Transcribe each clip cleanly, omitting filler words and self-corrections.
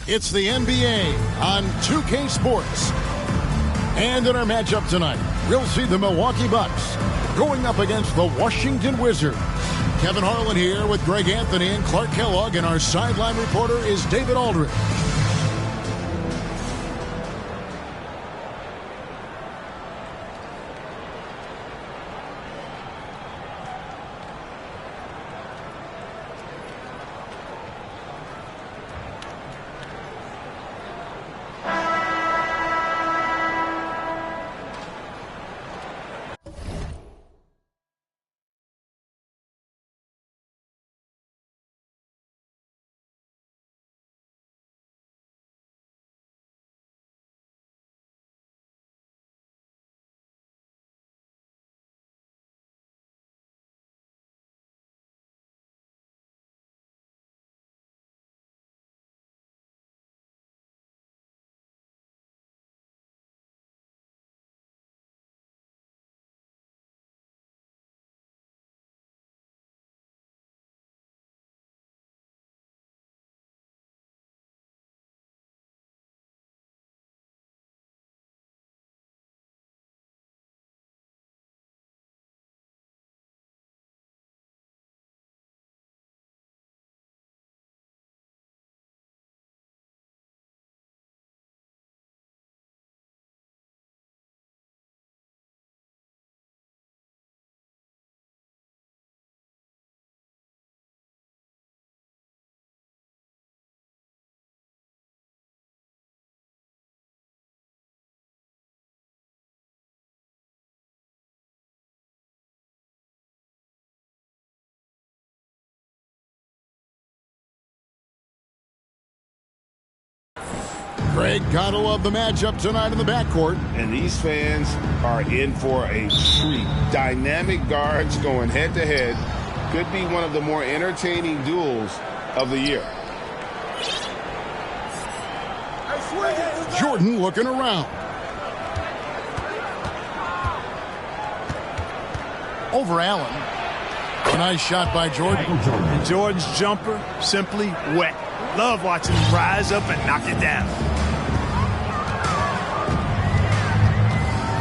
It's the NBA on 2K Sports. And in our matchup tonight, we'll see the Milwaukee Bucks going up against the Washington Wizards. Kevin Harlan here with Greg Anthony and Clark Kellogg, and our sideline reporter is David Aldridge. Greg, gotta love the matchup tonight in the backcourt. And these fans are in for a treat. Dynamic guards going head-to-head. Could be one of the more entertaining duels of the year. Jordan looking around. Over Allen. A nice shot by Jordan. And Jordan's jumper, simply wet. Love watching him rise up and knock it down.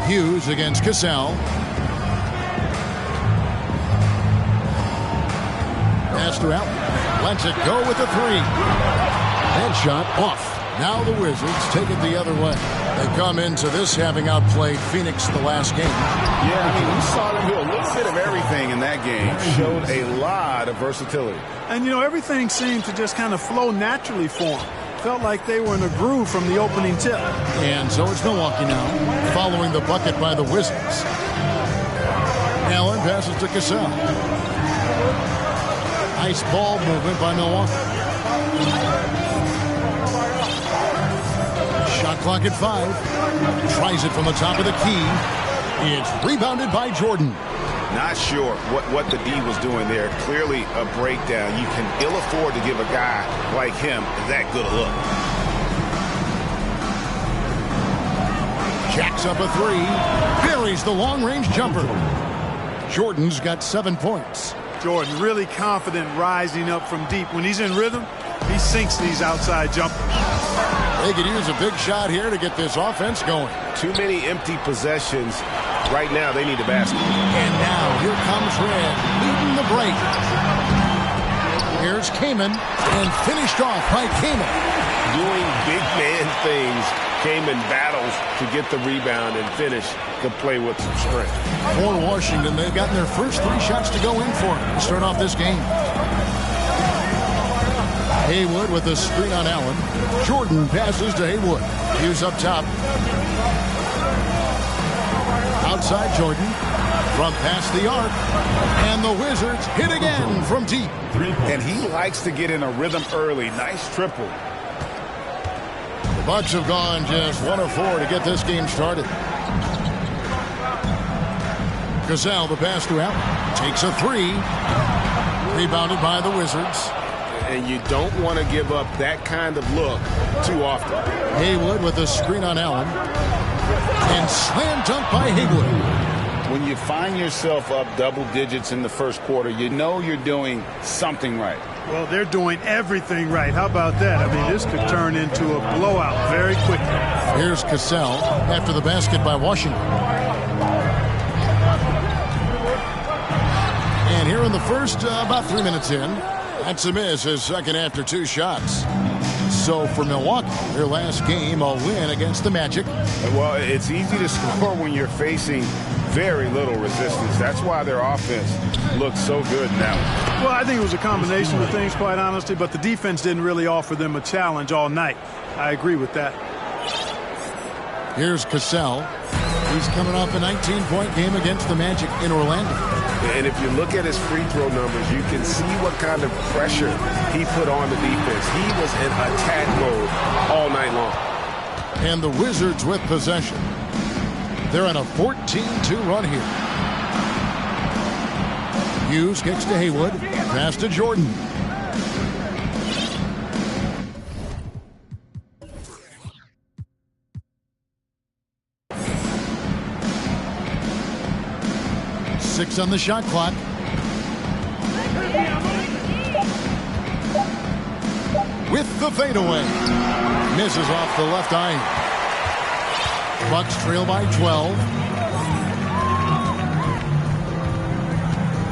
Hughes against Cassell. Pass to Allen. Lets it go with the three. Headshot off. Now the Wizards take it the other way. They come into this having outplayed Phoenix the last game. Yeah, I mean, we saw them do a little bit of everything in that game. Showed a lot of versatility. And, you know, everything seemed to just kind of flow naturally for them. Felt like they were in a groove from the opening tip. And so it's Milwaukee now, following the bucket by the Wizards. Allen passes to Cassell. Nice ball movement by Milwaukee. Shot clock at 5. Tries it from the top of the key. It's rebounded by Jordan. Not sure what the D was doing there. Clearly a breakdown. You can ill afford to give a guy like him that good a look. Jacks up a 3. Buries the long-range jumper. Jordan's got 7 points. Jordan really confident rising up from deep. When he's in rhythm, he sinks these outside jumpers. They could use a big shot here to get this offense going. Too many empty possessions. Right now, they need a basket. And now, here comes Red, leading the break. Here's Kaman, and finished off by Kaman. Doing big man things. Kaman battles to get the rebound and finish the play with some strength. For Washington, they've gotten their first 3 shots to go in for to start off this game. Haywood with a screen on Allen. Jordan passes to Haywood. Hughes up top. Outside Jordan. From past the arc. And the Wizards hit again from deep. And he likes to get in a rhythm early. Nice triple. The Bucks have gone just 1 of 4 to get this game started. Cassell, the pass to Allen. Takes a 3. Rebounded by the Wizards. And you don't want to give up that kind of look too often. Haywood with a screen on Allen. And slam dunk by Haywood. When you find yourself up double digits in the first quarter, you know you're doing something right. Well, they're doing everything right. How about that? I mean, this could turn into a blowout very quickly. Here's Cassell after the basket by Washington. And here in the first, about 3 minutes in, that's a miss, his second after 2 shots. So for Milwaukee, their last game, a win against the Magic. Well, it's easy to score when you're facing very little resistance. That's why their offense looked so good now. Well, I think it was a combination of things, quite honestly, but the defense didn't really offer them a challenge all night. I agree with that. Here's Cassell. He's coming off a 19-point game against the Magic in Orlando. And if you look at his free throw numbers, you can see what kind of pressure he put on the defense. He was in attack mode all night long. And the Wizards with possession. They're on a 14-2 run here. Hughes kicks to Haywood. Pass to Jordan. Six on the shot clock. With the fadeaway. Misses off the left eye. Bucks trail by 12.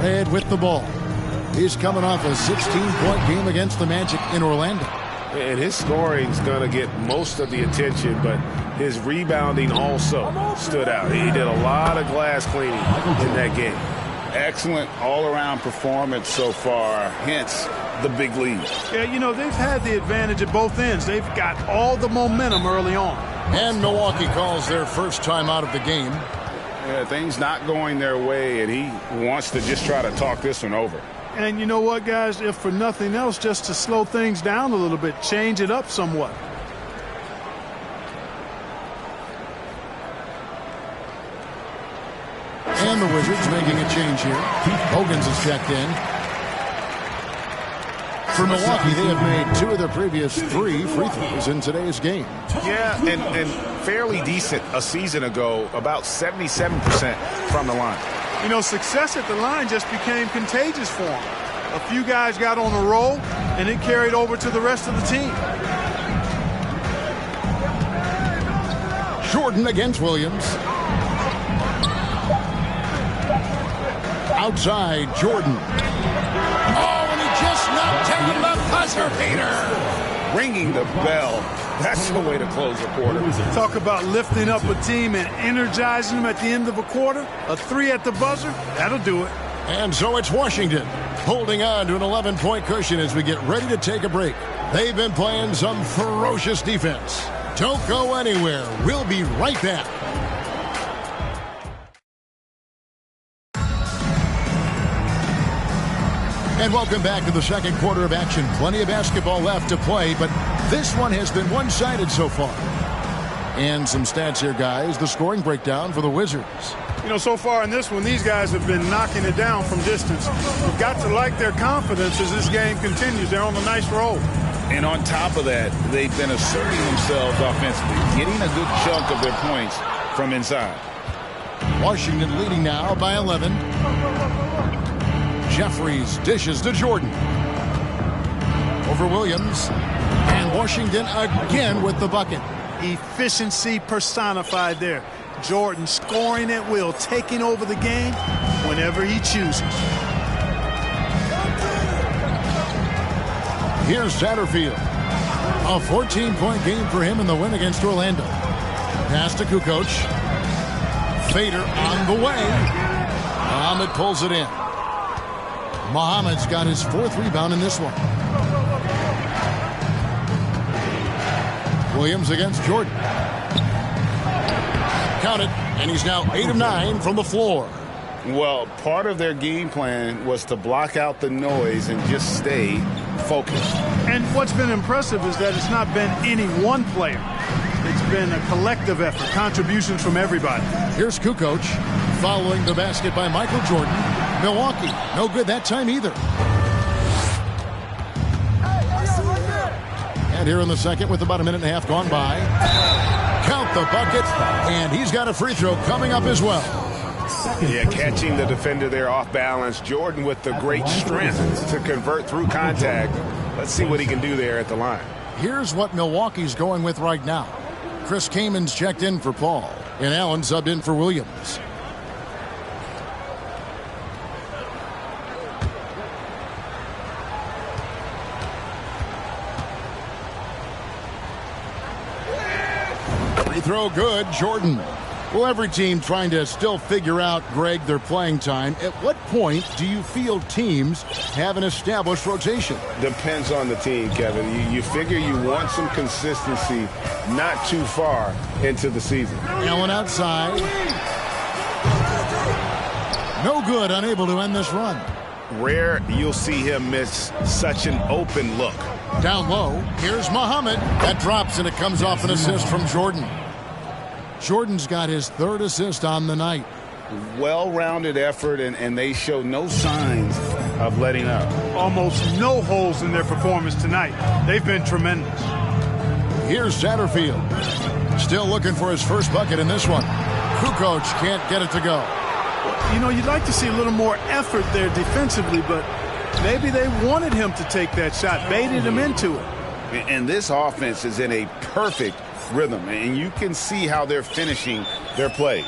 Ed with the ball. He's coming off a 16-point game against the Magic in Orlando. And his scoring's going to get most of the attention, but his rebounding also stood out. He did a lot of glass cleaning in that game. Excellent all-around performance so far, hence the big lead. Yeah, you know, they've had the advantage at both ends. They've got all the momentum early on. And Milwaukee calls their first time out of the game. Yeah, things not going their way, and he wants to just try to talk this one over. And you know what, guys? If for nothing else, just to slow things down a little bit, change it up somewhat. And the Wizards making a change here. Hogan's is checked in. For Milwaukee, they have made 2 of their previous 3 free throws in today's game. Yeah, and fairly decent a season ago, about 77% from the line. You know, success at the line just became contagious for him. A few guys got on a roll, and it carried over to the rest of the team. Jordan against Williams. Outside, Jordan. Oh, and he just knocked down the buzzer beater. Ringing the bell. That's the way to close a quarter. Talk about lifting up a team and energizing them at the end of a quarter. A 3 at the buzzer, that'll do it. And so it's Washington holding on to an 11-point cushion as we get ready to take a break. They've been playing some ferocious defense. Don't go anywhere. We'll be right back. And welcome back to the second quarter of action. Plenty of basketball left to play, but this one has been one-sided so far. And some stats here, guys. The scoring breakdown for the Wizards. You know, so far in this one, these guys have been knocking it down from distance. You've got to like their confidence as this game continues. They're on a nice roll. And on top of that, they've been asserting themselves offensively, getting a good chunk of their points from inside. Washington leading now by 11. Jeffries dishes to Jordan. Over Williams. And Washington again with the bucket. Efficiency personified there. Jordan scoring at will, taking over the game whenever he chooses. Here's Satterfield. A 14-point game for him in the win against Orlando. Pass to Kukoc. Fader on the way. Muhammad pulls it in. Muhammad's got his 4th rebound in this one. Williams against Jordan. Count it, and he's now 8 of 9 from the floor. Well, part of their game plan was to block out the noise and just stay focused. And what's been impressive is that it's not been any one player. It's been a collective effort, contributions from everybody. Here's Kukoc following the basket by Michael Jordan. Milwaukee, no good that time either. And here in the second with about a minute and a half gone by. Count the bucket, and he's got a free throw coming up as well. Yeah, catching the defender there off balance. Jordan with the great strength to convert through contact. Let's see what he can do there at the line. Here's what Milwaukee's going with right now. Chris Kaman's checked in for Paul, and Allen subbed in for Williams. Free throw good, Jordan. Well, every team trying to still figure out, Greg, their playing time. At what point do you feel teams have an established rotation? Depends on the team, Kevin. You figure you want some consistency not too far into the season. Allen outside. No good, unable to end this run. Rare you'll see him miss such an open look. Down low, here's Muhammad. That drops, and it comes off an assist from Jordan. Jordan's got his third assist on the night. Well-rounded effort, and they show no signs of letting up. Almost no holes in their performance tonight. They've been tremendous. Here's Satterfield. Still looking for his first bucket in this one. Kukoc can't get it to go. You know, you'd like to see a little more effort there defensively, but maybe they wanted him to take that shot, baited him into it. And this offense is in a perfect rhythm, and you can see how they're finishing their plays.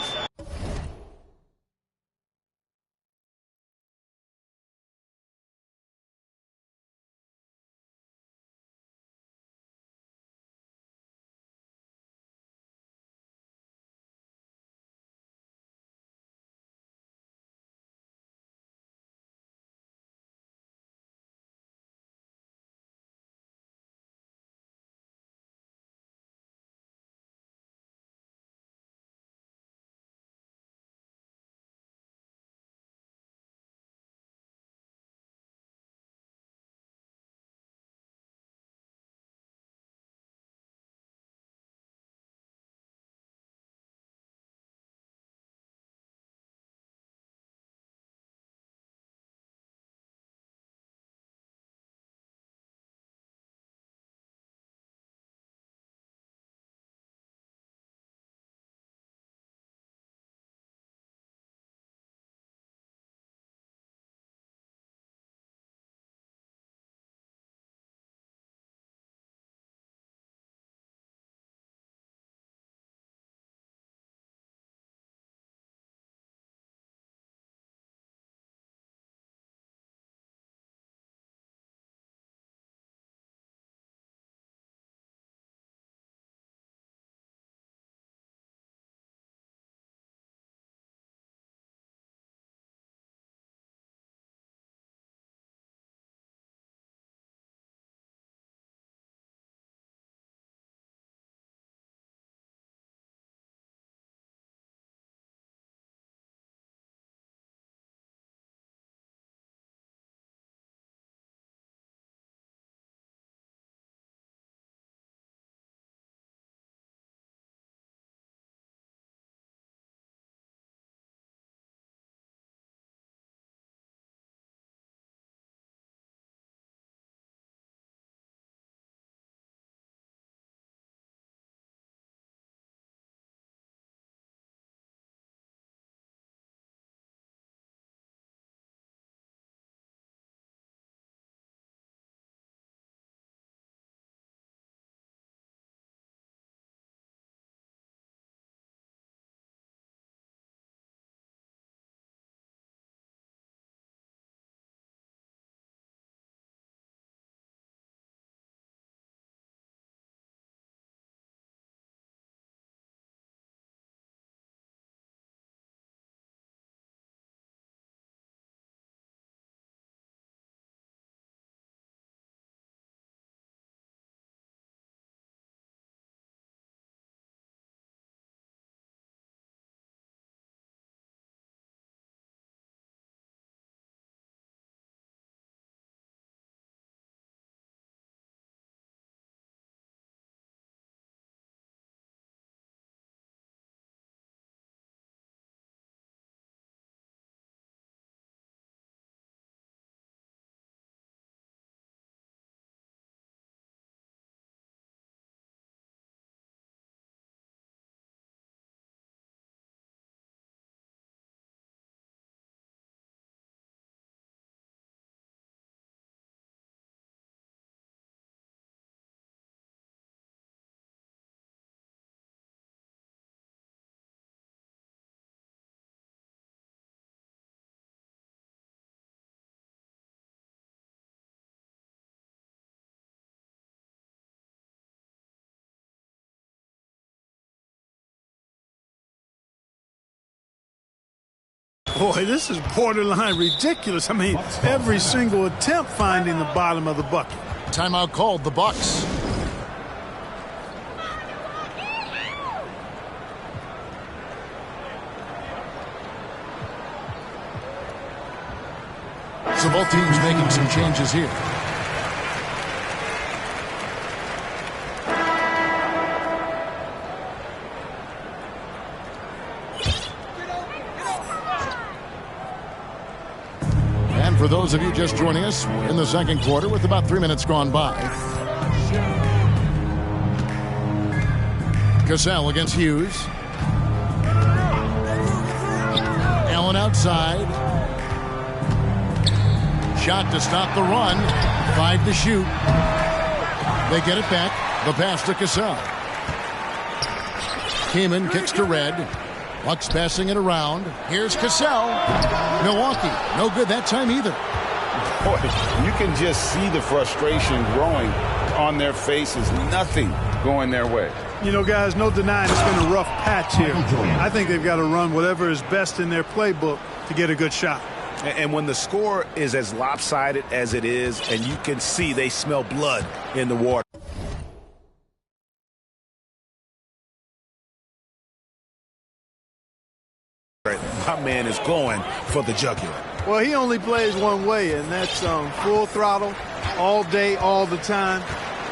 Boy, this is borderline ridiculous. I mean, every single attempt finding the bottom of the bucket. Timeout called, the Bucks. So both teams making some changes here. And for those of you just joining us, we're in the second quarter with about 3 minutes gone by. Cassell against Hughes. Allen outside. Shot to stop the run. 5 to shoot. They get it back. The pass to Cassell. Kaman kicks to Red. Bucks passing it around. Here's Cassell. Milwaukee, no good that time either. Boy, you can just see the frustration growing on their faces. Nothing going their way. You know, guys, no denying it's been a rough patch here. I think they've got to run whatever is best in their playbook to get a good shot. And when the score is as lopsided as it is, and you can see they smell blood in the water. My man is going for the jugular. Well, he only plays one way, and that's full throttle, all day, all the time,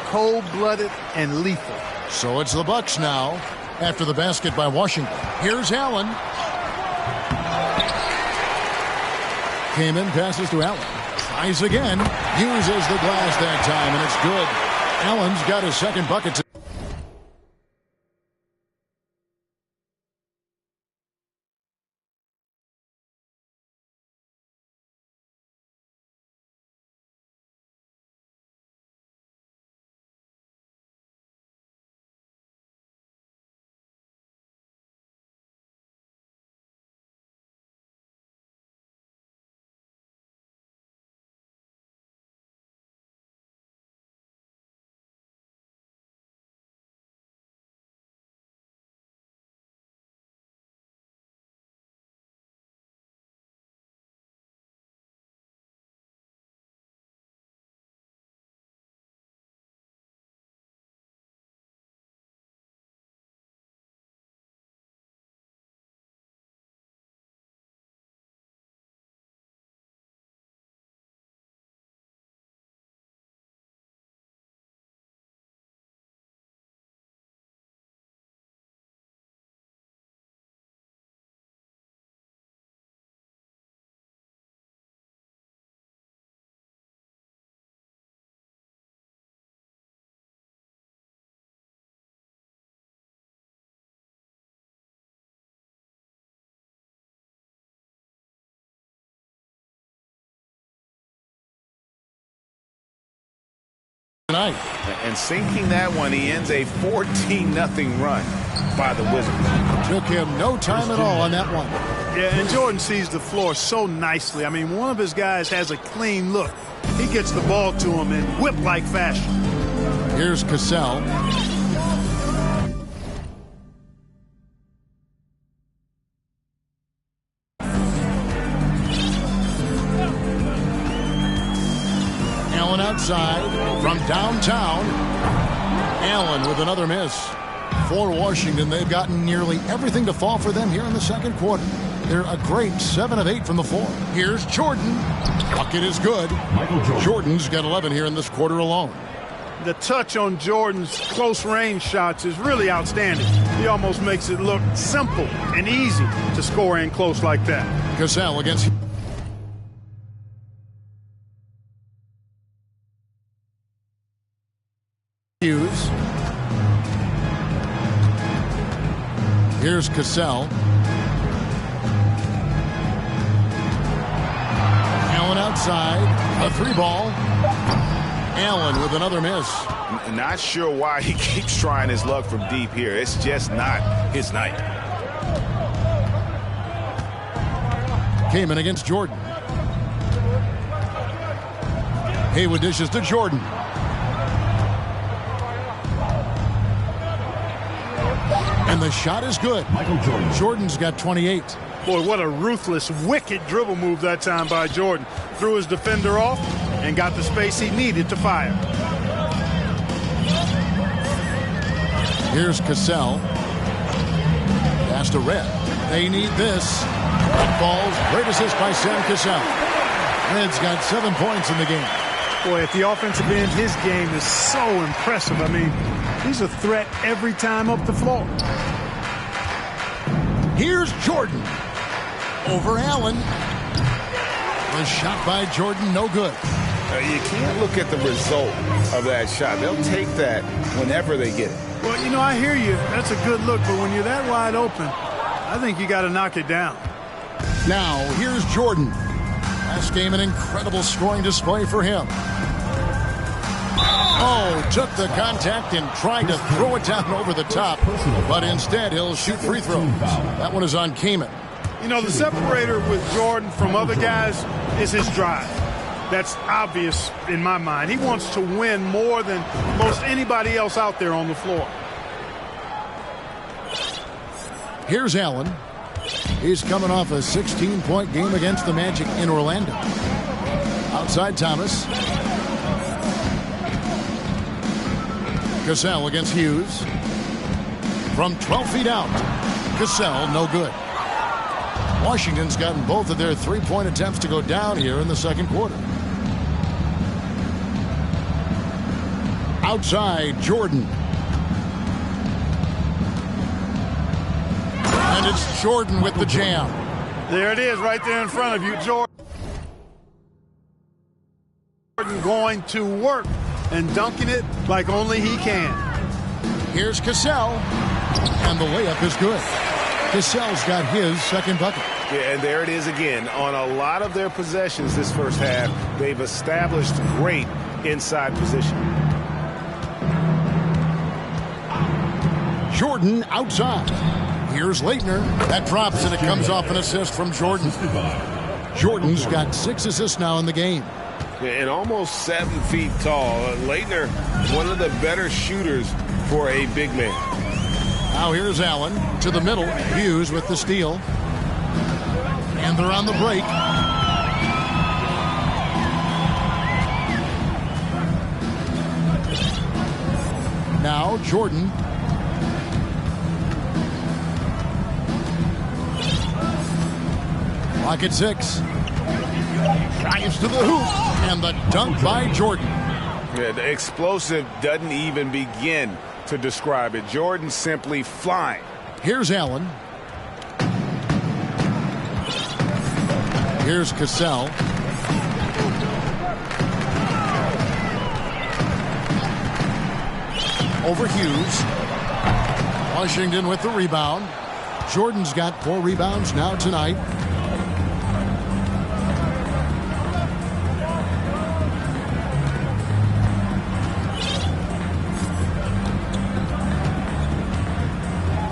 cold-blooded and lethal. So it's the Bucks now after the basket by Washington. Here's Allen. Kaman passes to Allen. Tries again. Uses the glass that time, and it's good. Allen's got his second bucket. Tonight. And sinking that one, he ends a 14-0 run by the Wizards. Took him no time at all on that one. Yeah, and Jordan sees the floor so nicely. I mean, one of his guys has a clean look. He gets the ball to him in whip-like fashion. Here's Cassell. Allen outside from downtown. Allen with another miss. For Washington, they've gotten nearly everything to fall for them here in the second quarter. They're a great 7 of 8 from the floor. Here's Jordan. Bucket is good. Jordan's got 11 here in this quarter alone. The touch on Jordan's close-range shots is really outstanding. He almost makes it look simple and easy to score in close like that. Cassell against Hughes. Here's Cassell. Allen outside. A 3-ball. Allen with another miss. Not sure why he keeps trying his luck from deep here. It's just not his night. Kaman against Jordan. Haywood dishes to Jordan. And the shot is good. Jordan's got 28. Boy, what a ruthless, wicked dribble move that time by Jordan. Threw his defender off and got the space he needed to fire. Here's Cassell. Pass to Red. They need this. It falls. Great assist by Sam Cassell. Red's got 7 points in the game. Boy, at the offensive end, his game is so impressive. I mean, he's a threat every time up the floor. Here's Jordan. Over Allen. The shot by Jordan, no good. You can't look at the result of that shot. They'll take that whenever they get it. Well, you know, I hear you. That's a good look, but when you're that wide open, I think you got to knock it down. Now, here's Jordan. Last game, an incredible scoring display for him. Oh, took the contact and tried to throw it down over the top, but instead he'll shoot free throws. That one is on Kamen. You know, the separator with Jordan from other guys is his drive. That's obvious in my mind. He wants to win more than most anybody else out there on the floor. Here's Allen. He's coming off a 16-point game against the Magic in Orlando. Outside Thomas. Cassell against Hughes. From 12 feet out. Cassell, no good. Washington's gotten both of their three-point attempts to go down here in the second quarter. Outside, Jordan. And it's Jordan with the jam. There it is right there in front of you, Jordan going to work and dunking it like only he can. Here's Cassell. And the layup is good. Cassell's got his second bucket. Yeah, and there it is again. On a lot of their possessions this first half, they've established great inside position. Jordan outside. Here's Leitner. That drops and it comes off an assist from Jordan. Jordan's got 6 assists now in the game. And almost 7 feet tall. Leitner, one of the better shooters for a big man. Now here's Allen to the middle. Hughes with the steal. And they're on the break. Now Jordan. Clock at 6. Drives to the hoop. And the dunk by Jordan. Yeah, the explosive doesn't even begin to describe it. Jordan simply flying. Here's Allen. Here's Cassell. Over Hughes. Washington with the rebound. Jordan's got 4 rebounds now tonight.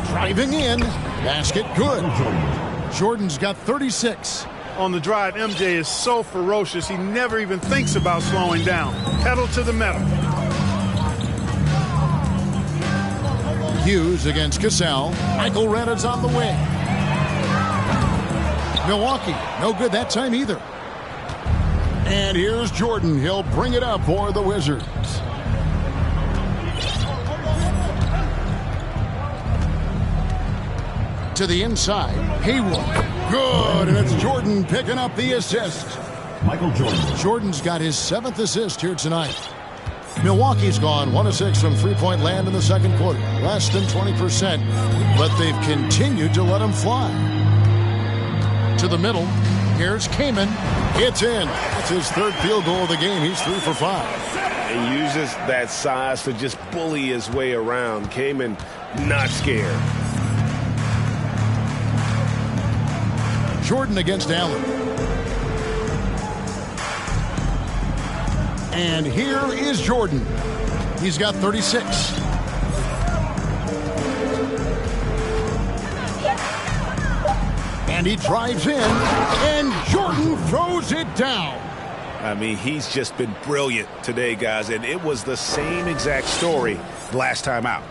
Driving in. Basket good. Jordan's got 36. On the drive, MJ is so ferocious, he never even thinks about slowing down. Pedal to the metal. Hughes against Cassell. Michael Reddit's on the wing. Milwaukee, no good that time either. And here's Jordan. He'll bring it up for the Wizards. To the inside. Haywood. Good. And it's Jordan picking up the assist. Michael Jordan. Jordan's got his 7th assist here tonight. Milwaukee's gone 1 of 6 from three-point land in the second quarter. Less than 20%. But they've continued to let him fly. To the middle. Here's Kamen. It's in. That's his 3rd field goal of the game. He's 3 for 5. And uses that size to just bully his way around. Kamen not scared. Jordan against Allen. And here is Jordan. He's got 36. And he drives in, and Jordan throws it down. I mean, he's just been brilliant today, guys, and it was the same exact story last time out.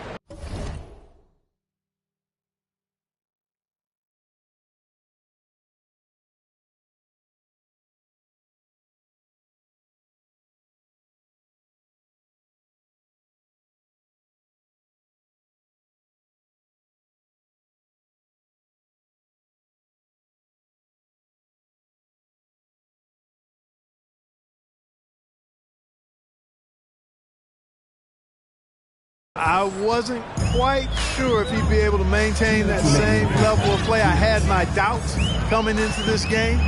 I wasn't quite sure if he'd be able to maintain that same level of play. I had my doubts coming into this game,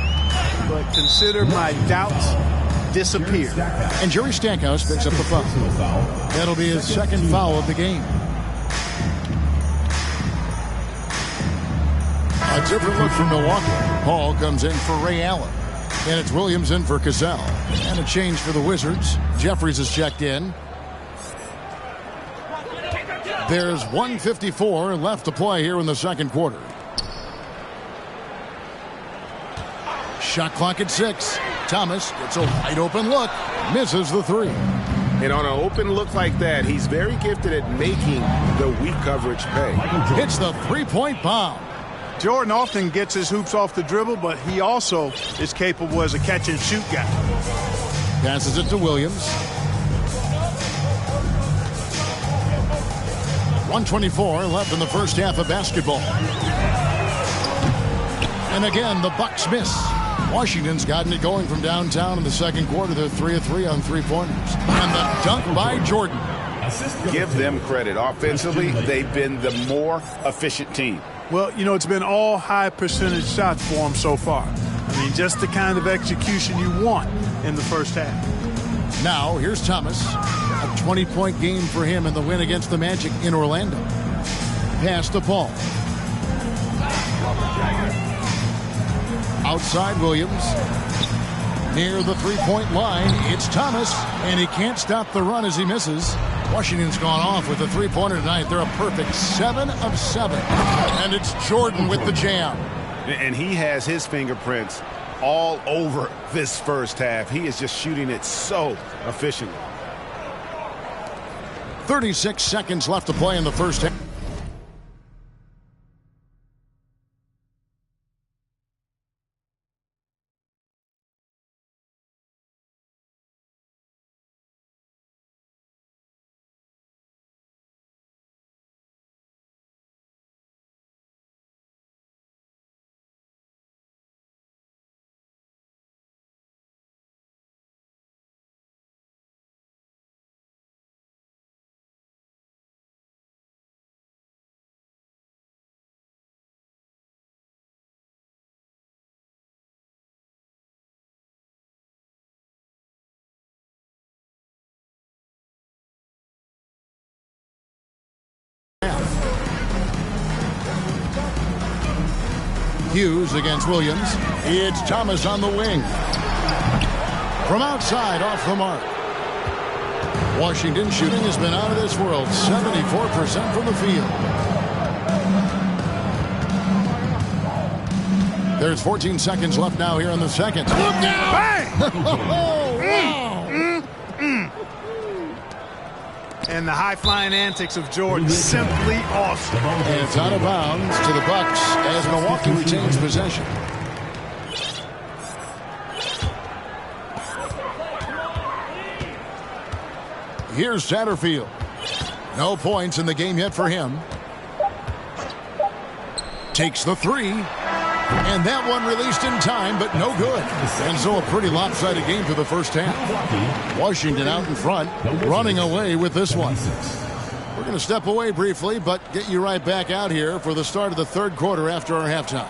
but consider my doubts disappear. And Jerry Stackhouse picks up the foul. That'll be his second foul of the game. A different look from Milwaukee. Paul comes in for Ray Allen. And it's Williams in for Cassell. And a change for the Wizards. Jeffries is checked in. There's 1:54 left to play here in the second quarter. Shot clock at 6. Thomas gets a wide open look. Misses the 3. And on an open look like that, he's very gifted at making the weak coverage pay. Hits the three-point bomb. Jordan often gets his hoops off the dribble, but he also is capable as a catch-and-shoot guy. Passes it to Williams. 1:24 left in the first half of basketball. And again, the Bucks miss. Washington's gotten it going from downtown in the second quarter. They're 3 of 3 on three-pointers. And the dunk by Jordan. Give them credit. Offensively, they've been the more efficient team. Well, you know, it's been all high percentage shots for them so far. I mean, just the kind of execution you want in the first half. Now, here's Thomas. A 20-point game for him in the win against the Magic in Orlando. Pass to Paul. Outside Williams. Near the three-point line, it's Thomas, and he can't stop the run as he misses. Washington's gone off with a three-pointer tonight. They're a perfect 7 of 7. And it's Jordan with the jam. And he has his fingerprints all over this first half. He is just shooting it so efficiently. 36 seconds left to play in the first half. Hughes against Williams. It's Thomas on the wing. From outside, off the mark. Washington shooting has been out of this world. 74% from the field. There's 14 seconds left now here in the second. Look out! Bang! Oh, wow. And the high-flying antics of Jordan, simply awesome. And it's out of bounds to the Bucks as Milwaukee retains possession. Here's Satterfield. No points in the game yet for him. Takes the 3. And that one released in time, but no good. And so a pretty lopsided game for the first half. Washington out in front, running away with this one. We're going to step away briefly, but get you right back out here for the start of the third quarter after our halftime.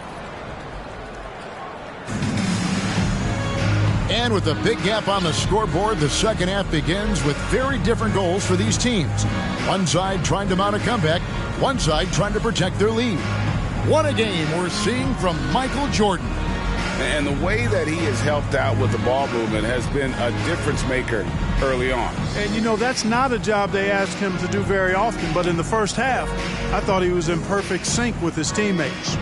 And with a big gap on the scoreboard, the second half begins with very different goals for these teams. One side trying to mount a comeback, one side trying to protect their lead. What a game we're seeing from Michael Jordan. And the way that he has helped out with the ball movement has been a difference maker early on. And, you know, that's not a job they ask him to do very often. But in the first half, I thought he was in perfect sync with his teammates.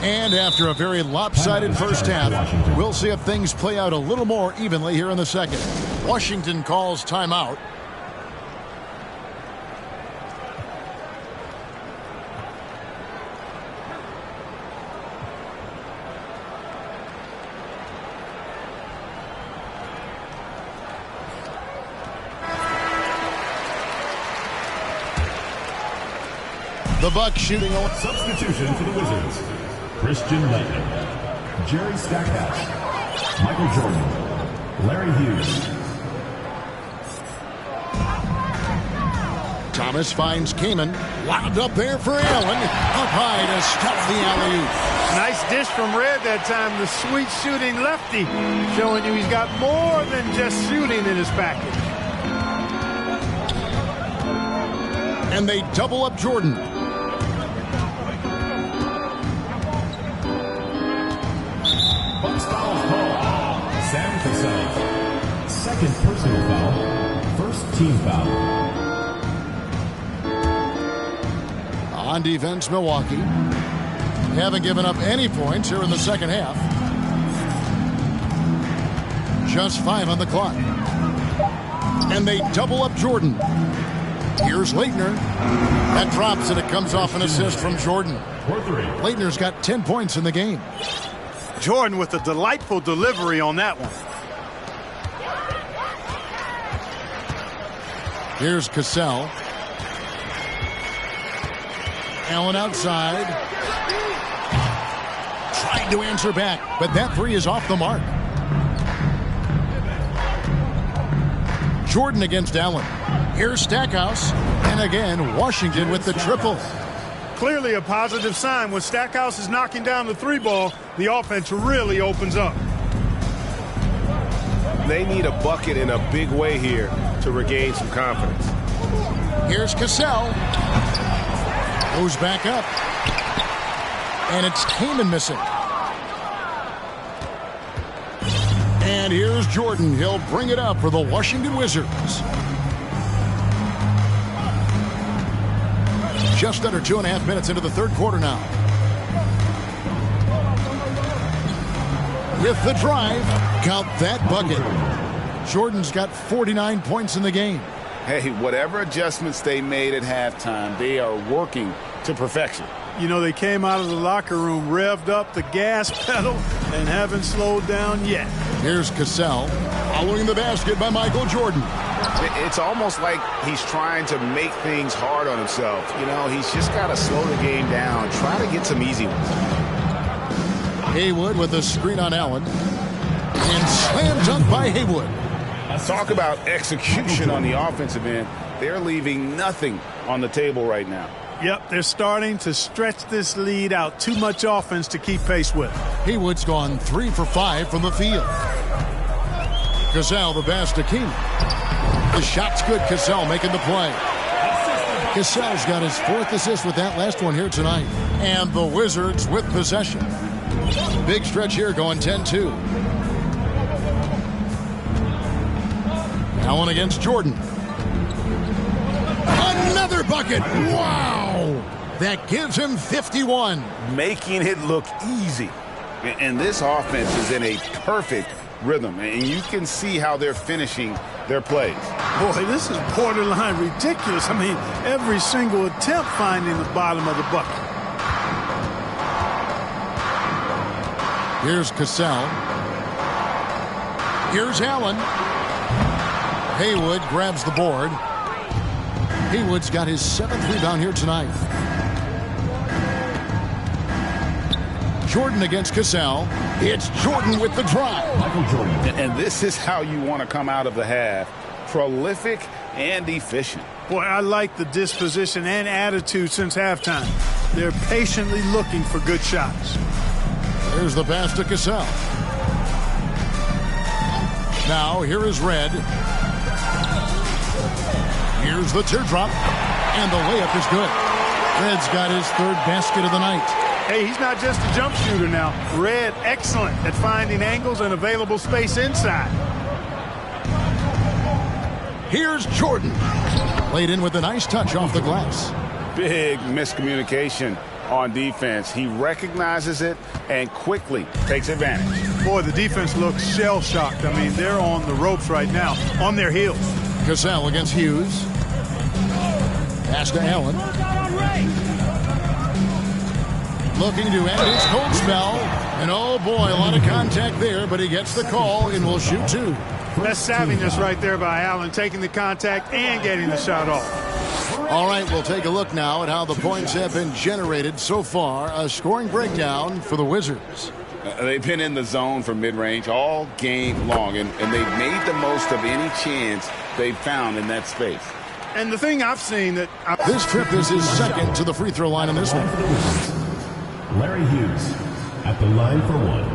And after a very lopsided first half, we'll see if things play out a little more evenly here in the second. Washington calls timeout. The Bucks shooting on. Substitution for the Wizards. Christian Laettner, Jerry Stackhouse, Michael Jordan, Larry Hughes. Thomas finds Kamen. Lobbed up there for Allen. Up high to stop the alley-oop. Nice dish from Red that time. The sweet shooting lefty, showing you he's got more than just shooting in his package. And they double up Jordan. Bucks foul call. Sam Cassell. Second personal foul. First team foul. On defense, Milwaukee haven't given up any points here in the second half. Just 5 on the clock. And they double up Jordan. Here's Leitner. That drops and it comes off an assist from Jordan. Leitner's got 10 points in the game. Jordan with a delightful delivery on that one. Here's Cassell. Allen outside. Trying to answer back, but that three is off the mark. Jordan against Allen. Here's Stackhouse. And again, Washington with the triple. Clearly a positive sign. When Stackhouse is knocking down the three ball, the offense really opens up. They need a bucket in a big way here to regain some confidence. Here's Cassell. Goes back up. And it's Kamen missing. And here's Jordan. He'll bring it up for the Washington Wizards. Just under 2.5 minutes into the third quarter now. With the drive, count that bucket. Jordan's got 49 points in the game. Hey, whatever adjustments they made at halftime, they are working to perfection. You know, they came out of the locker room, revved up the gas pedal, and haven't slowed down yet. Here's Cassell, following the basket by Michael Jordan. It's almost like he's trying to make things hard on himself. You know, he's just got to slow the game down, try to get some easy ones. Haywood with a screen on Allen. And slam dunk by Haywood. Talk about execution on the offensive end. They're leaving nothing on the table right now. Yep, they're starting to stretch this lead out. Too much offense to keep pace with. Haywood's gone 3 for 5 from the field. Cassell the pass to Keenan. The shot's good. Cassell making the play. Cassell's got his 4th assist with that last one here tonight. And the Wizards with possession. Big stretch here going 10-2. Allen against Jordan. Another bucket. Wow. That gives him 51. Making it look easy. And this offense is in a perfect rhythm. And you can see how they're finishing their plays. Boy, this is borderline ridiculous. I mean, every single attempt finding the bottom of the bucket. Here's Cassell. Here's Allen. Haywood grabs the board. Haywood's got his 7th rebound here tonight. Jordan against Cassell. It's Jordan with the drive. And this is how you want to come out of the half. Prolific and efficient. Boy, I like the disposition and attitude since halftime. They're patiently looking for good shots. Here's the pass to Cassell. Now, here is Red. Here's the teardrop. And the layup is good. Red's got his 3rd basket of the night. Hey, he's not just a jump shooter now. Red, excellent at finding angles and available space inside. Here's Jordan. Laid in with a nice touch off the glass. Big miscommunication on defense. He recognizes it and quickly takes advantage. Boy, the defense looks shell-shocked. I mean, they're on the ropes right now, on their heels. Cassell against Hughes. Pass to Allen. Looking to end his cold spell. And oh boy, a lot of contact there, but he gets the call and will shoot 2. That's savviness right there by Allen, taking the contact and getting the shot off. All right, we'll take a look now at how the points have been generated so far. A scoring breakdown for the Wizards. They've been in the zone for mid-range all game long, and they've made the most of any chance they've found in that space. And the thing I've seen that... This trip is his second to the free throw line in this one. Larry Hughes at the line for one.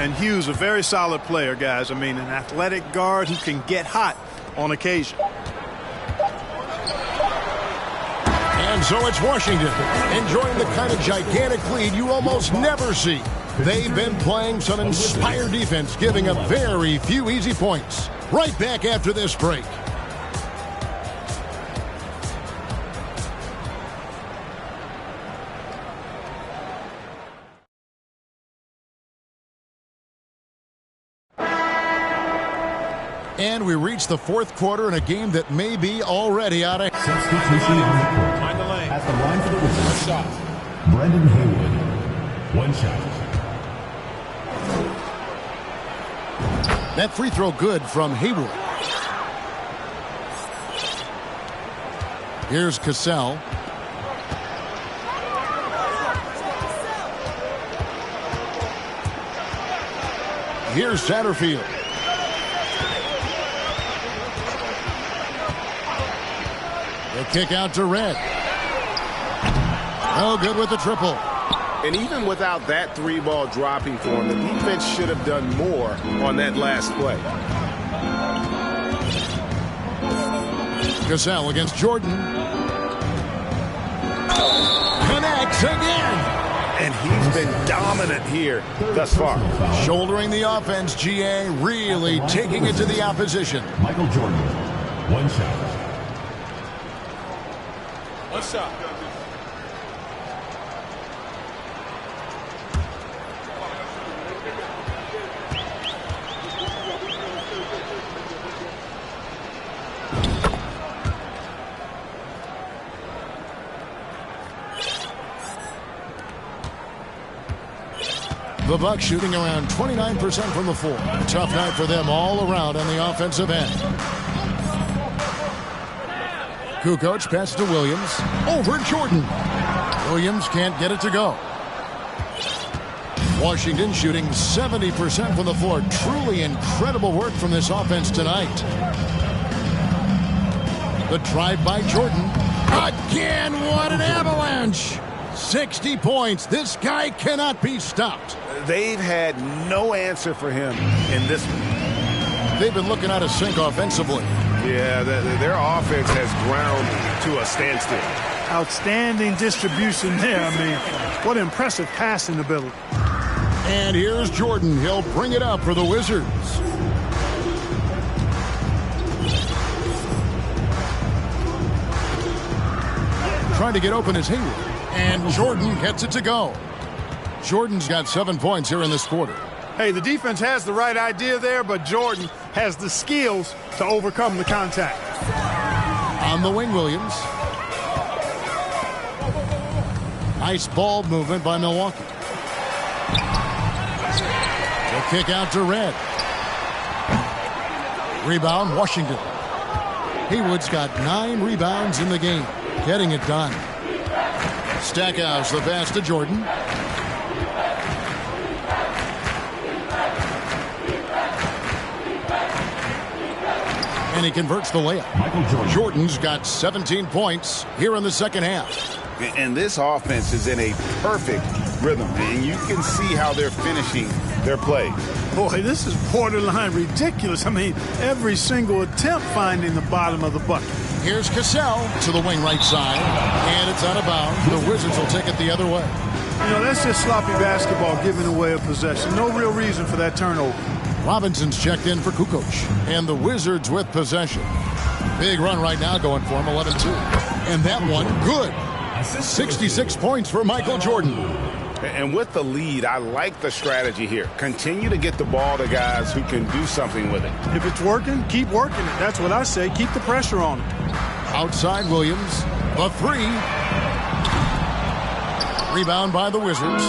And Hughes, a very solid player, guys. I mean, an athletic guard who can get hot on occasion. And so it's Washington enjoying the kind of gigantic lead you almost never see. They've been playing some inspired defense, giving up very few easy points. Right back after this break. And we reach the fourth quarter in a game that may be already out of... Substitution on the court. Find the lane. At the line for the Wizards. One shot. Brendan Haywood. One shot. That free throw good from Haywood. Here's Cassell. Here's Satterfield. The kick out to Red. Oh, good with the triple. And even without that three ball dropping for him, the defense should have done more on that last play. Cassell against Jordan. Connects again. And he's been dominant here thus far. Shouldering the offense, GA really taking it to the opposition. Michael Jordan. One shot. One shot. The Bucks shooting around 29% from the floor. Tough night for them all around on the offensive end. Kukoc passes to Williams. Over Jordan. Williams can't get it to go. Washington shooting 70% from the floor. Truly incredible work from this offense tonight. The drive by Jordan. Again, what an avalanche. 60 points. This guy cannot be stopped. They've had no answer for him in this one. They've been looking out of sync offensively. Yeah, their offense has ground to a standstill. Outstanding distribution there. I mean, what impressive passing ability. And here's Jordan. He'll bring it up for the Wizards. Trying to get open is Haywood. And Jordan gets it to go. Jordan's got 7 points here in this quarter. Hey, the defense has the right idea there, but Jordan has the skills to overcome the contact. On the wing, Williams. Nice ball movement by Milwaukee. The kick out to Red. Rebound, Washington. Haywood's got 9 rebounds in the game. Getting it done. Stackhouse, the pass to Jordan. And he converts the layup. Jordan's got 17 points here in the second half. And this offense is in a perfect rhythm, and you can see how they're finishing their play. Boy, this is borderline ridiculous. I mean, every single attempt finding the bottom of the bucket. Here's Cassell to the wing right side, and it's out of bounds. The Wizards will take it the other way. You know, that's just sloppy basketball giving away a possession. No real reason for that turnover. Robinson's checked in for Kukoc, and the Wizards with possession. Big run right now going for him, 11-2. And that one, good. 66 points for Michael Jordan. And with the lead, I like the strategy here. Continue to get the ball to guys who can do something with it. If it's working, keep working it. That's what I say. Keep the pressure on it. Outside Williams, the three. Rebound by the Wizards.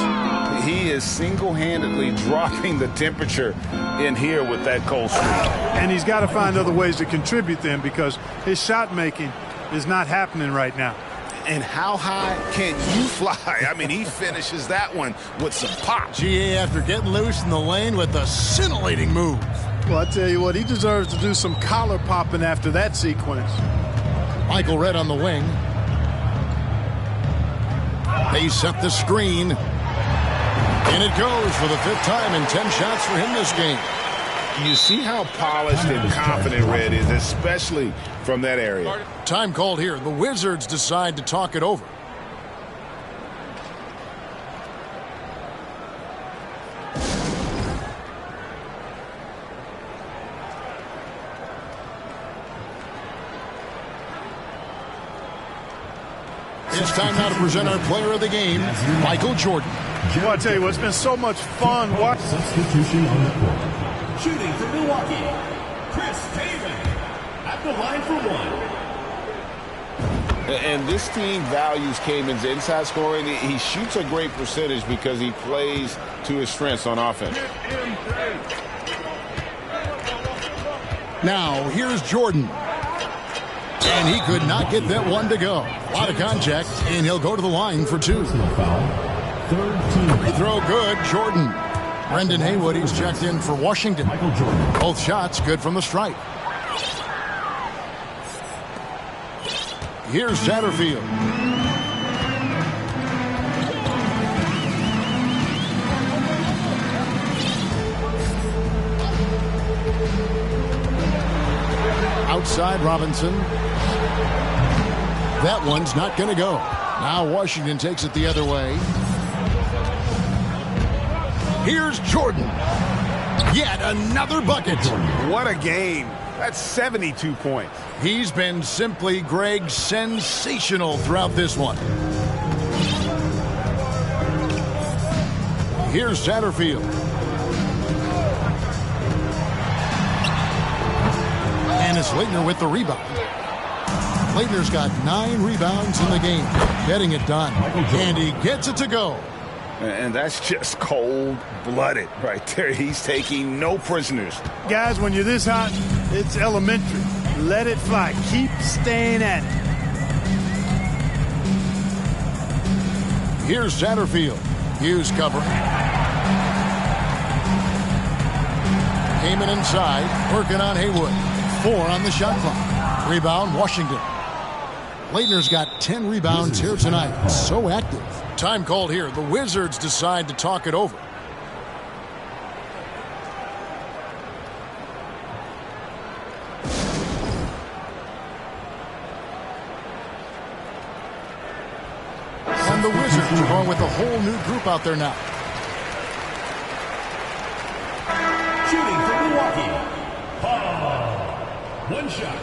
He is single-handedly dropping the temperature in here with that cold streak. And he's got to find other ways to contribute then, because his shot making is not happening right now. And how high can you fly? I mean, he finishes that one with some pop. GA after getting loose in the lane with a scintillating move. Well, I tell you what, he deserves to do some collar popping after that sequence. Michael Redd on the wing. They set the screen. And it goes for the 5th time in 10 shots for him this game. You see how polished and confident Redd is, especially from that area. Time called here. The Wizards decide to talk it over. It's time now to present our player of the game, Michael Jordan. Well, I tell you what, it's been so much fun watching. Substitution on the court. Shooting for Milwaukee, Chris Taven at the line for one. And this team values Kamen's inside scoring. He shoots a great percentage because he plays to his strengths on offense. Now, here's Jordan. And he could not get that one to go. A lot of contact, and he'll go to the line for 2. Free throw good, Jordan. Brendan Haywood, he's checked in for Washington. Both shots good from the stripe. Here's Satterfield. Outside Robinson. That one's not going to go. Now Washington takes it the other way. Here's Jordan. Yet another bucket. What a game. That's 72 points. He's been simply, Greg, sensational throughout this one. Here's Satterfield. And it's Leitner with the rebound. Leitner's got 9 rebounds in the game. Getting it done. And he gets it to go. And that's just cold-blooded right there. He's taking no prisoners. Guys, when you're this hot, it's elementary. Let it fly. Keep staying at it. Here's Satterfield. Hughes covering. Came in inside, working on Haywood. 4 on the shot clock. Rebound, Washington. Leitner's got 10 rebounds here tonight. So active. Time called here. The Wizards decide to talk it over. And the Wizards are going with a whole new group out there now. Shooting for Milwaukee. One shot.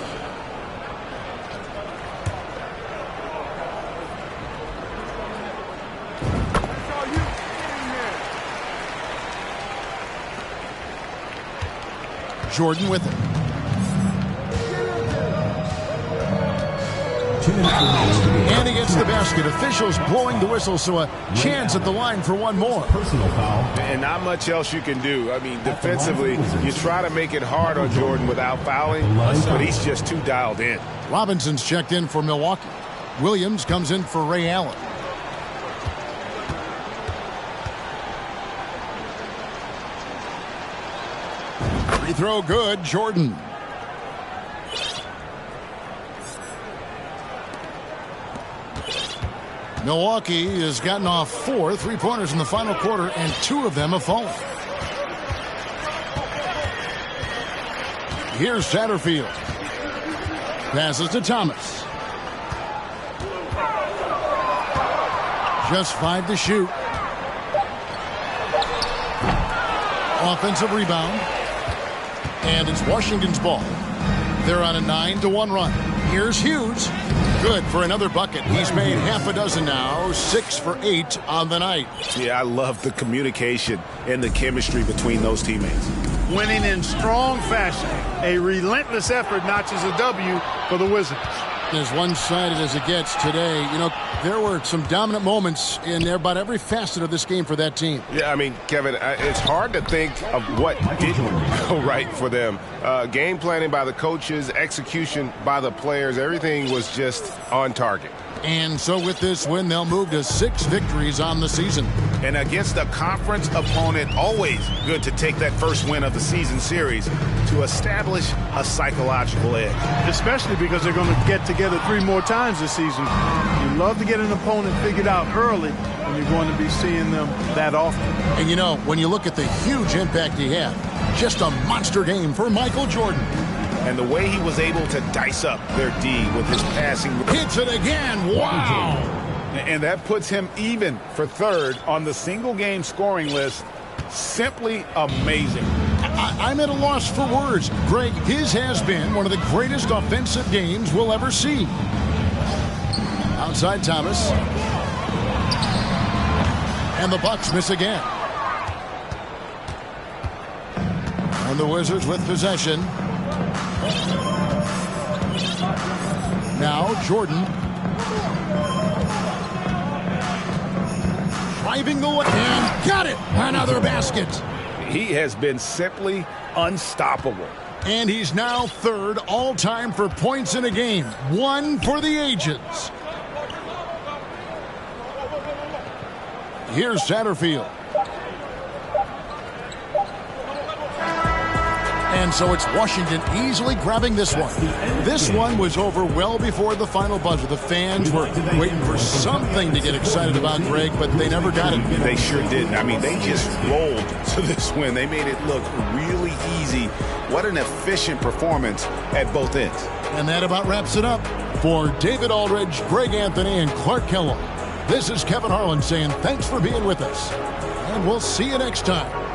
Jordan with it. And he gets the basket. Officials blowing the whistle, so a chance at the line for one more. Personal foul. And not much else you can do. I mean, defensively, you try to make it hard on Jordan without fouling, but he's just too dialed in. Robinson's checked in for Milwaukee. Williams comes in for Ray Allen. Free throw good, Jordan. Milwaukee has gotten off 4 3-pointers in the final quarter, and 2 of them have fallen. Here's Satterfield. Passes to Thomas. Just 5 to shoot. Offensive rebound. And it's Washington's ball. They're on a 9-1 run. Here's Hughes. Good for another bucket. He's made half a dozen now. 6 for 8 on the night. Yeah, I love the communication and the chemistry between those teammates. Winning in strong fashion. A relentless effort notches a W for the Wizards. As one-sided as it gets today, you know, there were some dominant moments in about every facet of this game for that team. Yeah, I mean, Kevin, it's hard to think of what didn't go right for them. Game planning by the coaches, execution by the players, everything was just on target. And so with this win, they'll move to 6 victories on the season. And against a conference opponent, always good to take that first win of the season series to establish a psychological edge. Especially because they're going to get together 3 more times this season. You love to get an opponent figured out early when you're going to be seeing them that often. And you know, when you look at the huge impact he had, just a monster game for Michael Jordan. And the way he was able to dice up their D with his passing. Hits it again. Wow. And that puts him even for 3rd on the single-game scoring list. Simply amazing. I'm at a loss for words. Greg, his has been one of the greatest offensive games we'll ever see. Outside Thomas. And the Bucks miss again. And the Wizards with possession. Now Jordan driving the lane and got it. Another basket. He has been simply unstoppable. And he's now 3rd all-time for points in a game. 1 for the ages. Here's Satterfield. And so it's Washington easily grabbing this one. This one was over well before the final buzzer. The fans were waiting for something to get excited about, Greg, but they never got it. They sure didn't. I mean, they just rolled to this win. They made it look really easy. What an efficient performance at both ends. And that about wraps it up. For David Aldridge, Greg Anthony, and Clark Kellogg, this is Kevin Harlan saying thanks for being with us. And we'll see you next time.